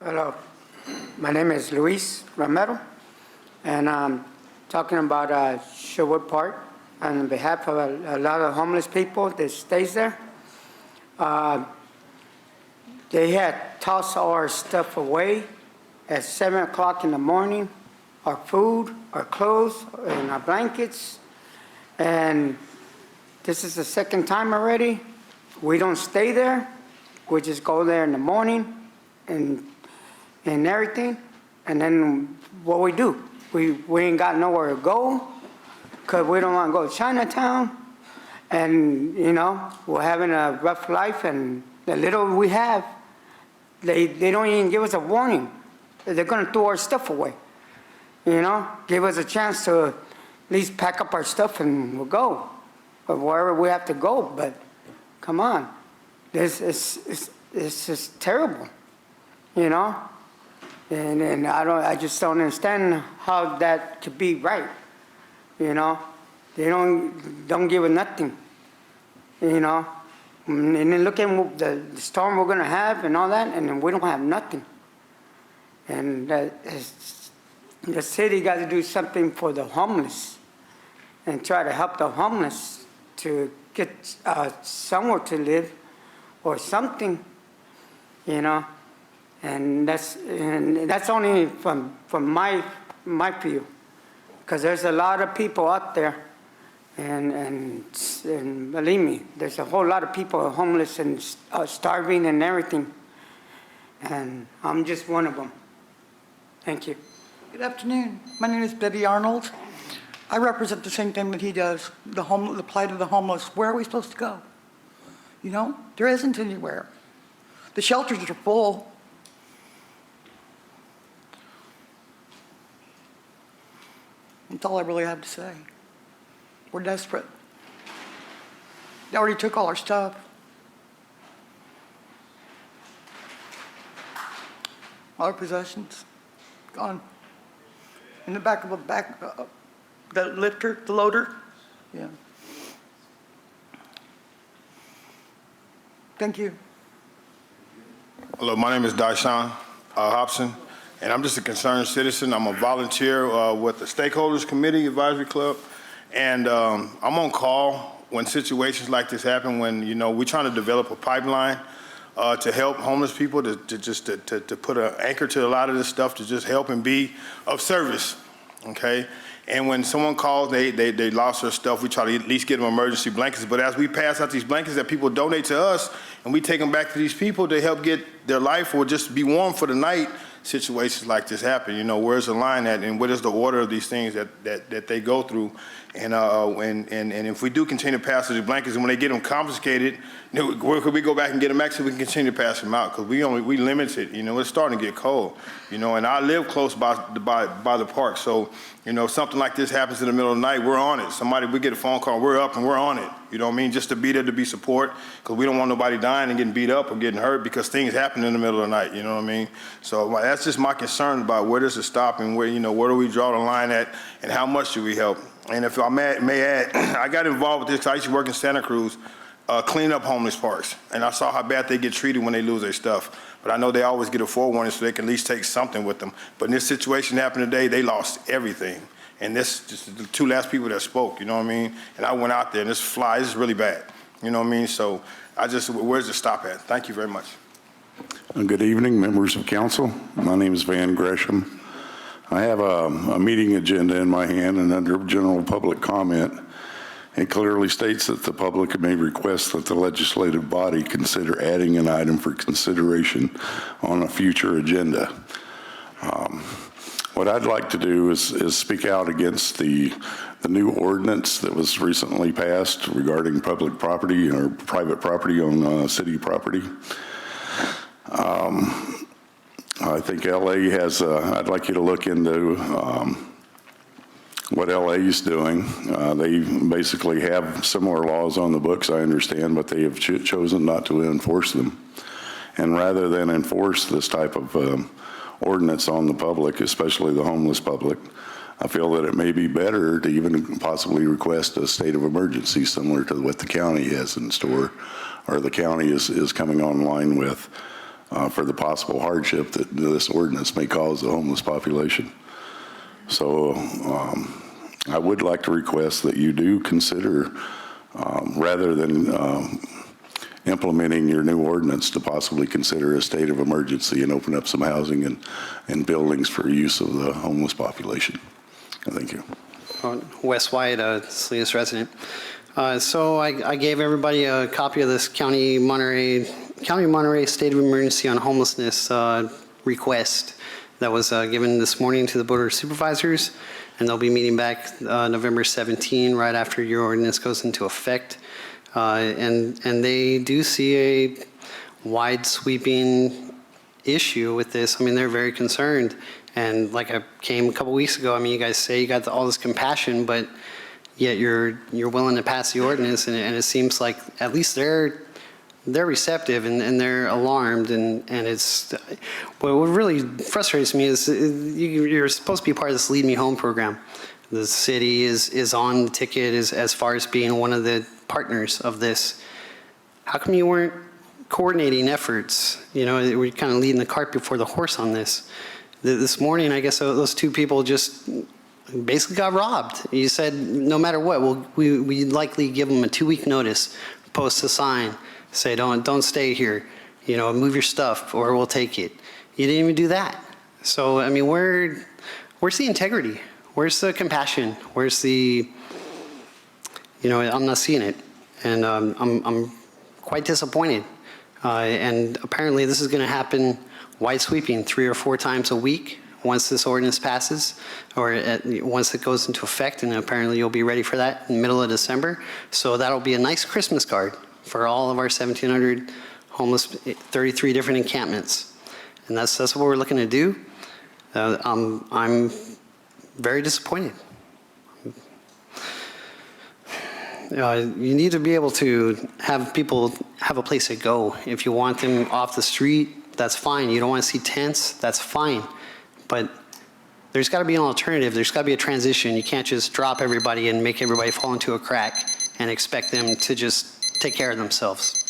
Hello, my name is Louie Romero, and I'm talking about Sherwood Park on behalf of a lot of homeless people that stays there. They had tossed all our stuff away at 7 o'clock in the morning, our food, our clothes, and our blankets. And this is the second time already. We don't stay there. We just go there in the morning and everything. And then what we do, we ain't got nowhere to go because we don't want to go to Chinatown. And, you know, we're having a rough life, and the little we have, they don't even give us a warning. They're going to throw our stuff away. You know, give us a chance to at least pack up our stuff and we'll go. But wherever we have to go, but come on. This is just terrible, you know? And I just don't understand how that could be right, you know? They don't give us nothing, you know? And then look at the storm we're gonna have and all that, and then we don't have nothing. And the city got to do something for the homeless and try to help the homeless to get somewhere to live or something, you know. And that's only from my view, because there's a lot of people out there, and believe me, there's a whole lot of people homeless and starving and everything, and I'm just one of them. Thank you. Good afternoon. My name is Betty Arnold. I represent the same thing that he does, the plight of the homeless. Where are we supposed to go? You know, there isn't anywhere. The shelters are full. That's all I really have to say. We're desperate. They already took all our stuff. All our possessions, gone. In the back of the lifter, the loader, yeah. Thank you. Hello, my name is Dyshon Hobson, and I'm just a concerned citizen. I'm a volunteer with the Stakeholders Committee Advisory Club, and I'm on call when situations like this happen, when, you know, we're trying to develop a pipeline to help homeless people, to put an anchor to a lot of this stuff, to just help and be of service, okay? And when someone calls, they lost their stuff, we try to at least get them emergency blankets. But as we pass out these blankets that people donate to us, and we take them back to these people to help get their life or just be warm for the night, situations like this happen. You know, where's the line at, and what is the order of these things that they go through? And if we do continue to pass these blankets, and when they get them confiscated, you know, where could we go back and get them back so we can continue to pass them out? Because we limit it. You know, it's starting to get cold. You know, and I live close by the park, so you know, something like this happens in the middle of the night, we're on it. We get a phone call, we're up and we're on it. You know what I mean? Just to be there to be support, because we don't want nobody dying and getting beat up or getting hurt because things happen in the middle of the night. You know what I mean? So that's just my concern about where does it stop, and where, you know, where do we draw the line at, and how much do we help? And if I may add, I got involved with this. I used to work in Santa Cruz, cleaning up homeless parks, and I saw how bad they get treated when they lose their stuff. But I know they always get a forewarning so they can at least take something with them. But in this situation happened today, they lost everything. And this, just the two last people that spoke, you know what I mean? And I went out there, and this is really bad. You know what I mean? So where's the stop at? Thank you very much. Good evening, members of council. My name is Gresham. I have a meeting agenda in my hand, and under general public comment, it clearly states that the public may request that the legislative body consider adding an item for consideration on a future agenda. What I'd like to do is speak out against the new ordinance that was recently passed regarding public property or private property on city property. I think LA has, I'd like you to look into what LA is doing. They basically have similar laws on the books, I understand, but they have chosen not to enforce them. And rather than enforce this type of ordinance on the public, especially the homeless public, I feel that it may be better to even possibly request a state of emergency similar to what the county has in store, or the county is coming online with. for the possible hardship that this ordinance may cause the homeless population. So I would like to request that you do consider, rather than implementing your new ordinance, to possibly consider a state of emergency and open up some housing and buildings for use of the homeless population. Thank you. Wes White, a Salinas resident. So I gave everybody a copy of this County of Monterey State of Emergency on Homelessness request that was given this morning to the Board of Supervisors, and they'll be meeting back November 17, right after your ordinance goes into effect. And they do see a wide sweeping issue with this. I mean, they're very concerned. And like I came a couple weeks ago, I mean, you guys say you got all this compassion, but yet you're willing to pass the ordinance, and it seems like at least they're receptive and they're alarmed, and it's what really frustrates me is you're supposed to be part of this Lead Me Home program. The city is on the ticket as far as being one of the partners of this. How come you weren't coordinating efforts? You know, we're kind of leading the cart before the horse on this. This morning, I guess those two people just basically got robbed. You said no matter what, we likely give them a 2-week notice, post a sign, say don't stay here, you know, move your stuff or we'll take it. You didn't even do that. So I mean, where's the integrity? Where's the compassion? Where's the, you know, I'm not seeing it, and I'm quite disappointed. And apparently this is going to happen wide sweeping 3 or 4 times a week once this ordinance passes, or once it goes into effect, and apparently you'll be ready for that in the middle of December. So that'll be a nice Christmas card for all of our 1,700 homeless, 33 different encampments. And that's what we're looking to do. I'm very disappointed. You need to be able to have people have a place to go. If you want them off the street, that's fine. You don't want to see tents, that's fine. But there's got to be an alternative. There's got to be a transition. You can't just drop everybody and make everybody fall into a crack and expect them to just take care of themselves.